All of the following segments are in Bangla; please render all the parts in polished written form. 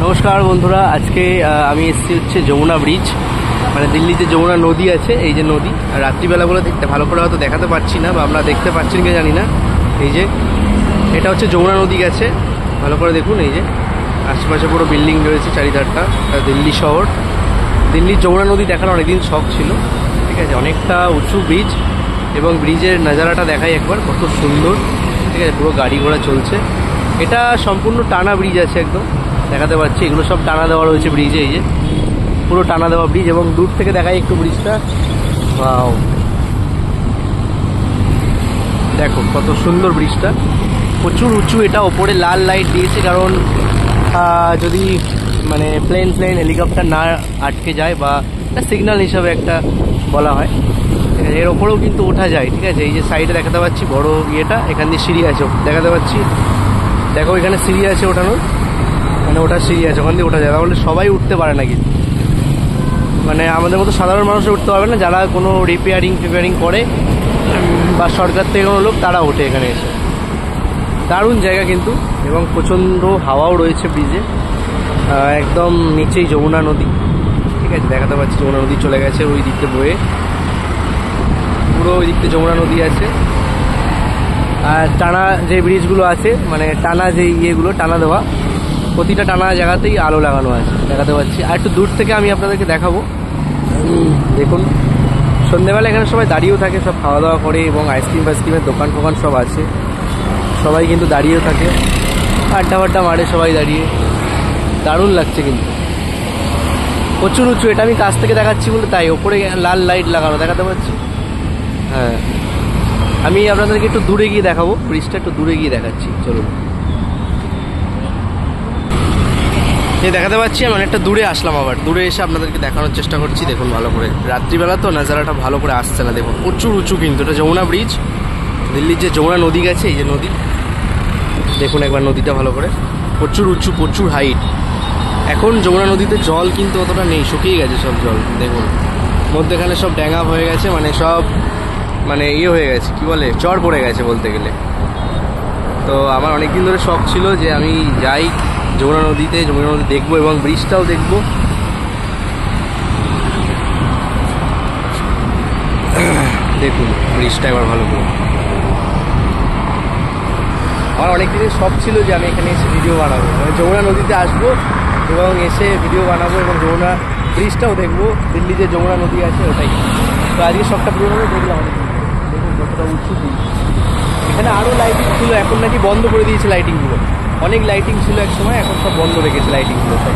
নমস্কার বন্ধুরা, আজকে আমি এসেছি হচ্ছে যমুনা ব্রিজ, মানে দিল্লিতে যমুনা নদী আছে। এই যে নদী, রাত্রিবেলা বলে দেখতে ভালো করে হয়তো দেখাতে পারছি না, বা আমরা দেখতে পাচ্ছি না জানি না। এই যে এটা হচ্ছে যমুনা নদী গেছে, ভালো করে দেখুন। এই যে আশেপাশে পুরো বিল্ডিং রয়েছে চারিধারটা, দিল্লি শহর। দিল্লির যমুনা নদী দেখার অনেকদিন শখ ছিল, ঠিক আছে। অনেকটা উঁচু ব্রিজ, এবং ব্রিজের নাজারাটা দেখাই একবার, কত সুন্দর, ঠিক আছে। পুরো গাড়ি ঘোড়া চলছে। এটা সম্পূর্ণ টানা ব্রিজ আছে, একদম দেখাতে পাচ্ছি। এগুলো সব টানা দেওয়া রয়েছে ব্রিজে, এই যে পুরো টানা দেওয়া ব্রিজ। এবং দূর থেকে দেখাই একটু ব্রিজটা, ওয়াও, দেখো কত সুন্দর ব্রিজটা, প্রচুর উঁচু। এটা ওপরে লাল লাইট দিয়েছে, কারণ যদি মানে প্লেন হেলিকপ্টার না আটকে যায়, বা সিগন্যাল হিসাবে একটা বলা হয়, ঠিক আছে। এর ওপরেও কিন্তু ওঠা যায়, ঠিক আছে। এই যে সাইডে দেখাতে পাচ্ছি বড় ইয়েটা, এখান দিয়ে সিঁড়ি আছে দেখাতে পাচ্ছি, দেখো এখানে সিঁড়ি আছে ওঠানোর, মানে ওঠার সিঁড়ি আছে, ওখান দিয়ে ওঠা যায়। তাহলে সবাই উঠতে পারে না, কিন্তু মানে আমাদের মতো সাধারণ মানুষ উঠতে পারবে না, যারা কোনো রিপেয়ারিং করে বা সরকার থেকে কোনো লোক, তারা ওঠে এখানে এসে। দারুণ জায়গা কিন্তু, এবং প্রচণ্ড হাওয়াও রয়েছে ব্রিজে। একদম নিচেই যমুনা নদী, ঠিক আছে, দেখাতে পাচ্ছি যমুনা নদী চলে গেছে ওই দিকতে বয়ে, পুরো ওই দিকতে যমুনা নদী আছে। আর টানা যে ব্রিজগুলো আছে, মানে টানা যে ইয়েগুলো টানা দেওয়া, প্রতিটা টানা জায়গাতেই আলো লাগানো আছে, দেখাতে পাচ্ছি। আর একটু দূর থেকে আমি আপনাদেরকে দেখাবো, দেখুন। সন্ধ্যেবেলা এখানে সবাই দাঁড়িয়েও থাকে, সব খাওয়া দাওয়া করে, এবং আইসক্রিমের দোকান ফোকান সব আছে, সবাই কিন্তু দাঁড়িয়েও থাকে, আড্ডা মারে সবাই দাঁড়িয়ে। দারুণ লাগছে কিন্তু, প্রচুর উঁচু। এটা আমি কাছ থেকে দেখাচ্ছি বলে তাই, ওপরে লাল লাইট লাগানো দেখাতে পাচ্ছি। হ্যাঁ, আমি আপনাদেরকে একটু দূরে গিয়ে দেখাবো, ব্রিজটা একটু দূরে গিয়ে দেখাচ্ছি, চলুন। এই দেখাতে পাচ্ছি, আমি অনেকটা দূরে আসলাম, আবার দূরে এসে আপনাদেরকে দেখানোর চেষ্টা করছি। দেখুন ভালো করে, রাত্রিবেলা তো নাজারাটা ভালো করে আসছে না, দেখুন প্রচুর উঁচু কিন্তু। এটা যমুনা ব্রিজ, দিল্লির যে যমুনা নদী গেছে, এই যে নদী, দেখুন একবার নদীটা ভালো করে, প্রচুর উঁচু, প্রচুর হাইট। এখন যমুনা নদীতে জল কিন্তু অতটা নেই, শুকিয়ে গেছে সব জল, দেখুন মধ্যেখানে সব ড্যাঙা হয়ে গেছে, মানে সব মানে ইয়ে হয়ে গেছে, কি বলে, চর পড়ে গেছে বলতে গেলে। তো আমার অনেকদিন ধরে শখ ছিল যে আমি যাই যমুনা নদী দেখবো, এবং ব্রিজটাও দেখবো। দেখুন ব্রিজটা একবার ভালো করে। আমার অনেক দিনের শখ ছিল যে আমি এখানে এসে ভিডিও বানাবো, মানে যমুনা নদীতে আসবো এবং এসে ভিডিও বানাবো, এবং যমুনা ব্রিজটাও দেখবো, দিল্লি যে যমুনা নদী আছে ওটাই। তো আজকে শখটা পূরণ হবে, দেখলাম অনেক। দেখুন কতটা উঁচু ব্রিজ। এখানে আরও লাইটিং ছিল, এখন নাকি বন্ধ করে দিয়েছে লাইটিংগুলো। অনেক লাইটিং ছিল এক সময়, এখন সব বন্ধ রেখেছে লাইটিংগুলো সব।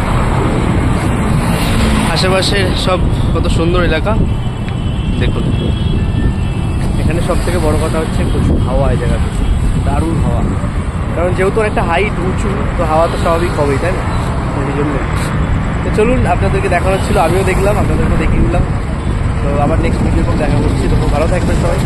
আশেপাশে সব কত সুন্দর এলাকা, দেখুন। এখানে সব থেকে বড় কথা হচ্ছে প্রচুর হাওয়া, এই জায়গাতে দারুণ হাওয়া, কারণ যেহেতু একটা হাইট উঁচু, তো হাওয়া তো স্বাভাবিক হবেই, তাই না? সেই জন্য। তো চলুন, আপনাদেরকে দেখানোর ছিল, আমিও দেখলাম, আপনাদেরকে দেখিয়ে দিলাম। তো আবার নেক্সট ভিডিও দেখা করছি। তো ভালো থাকবেন সবাই।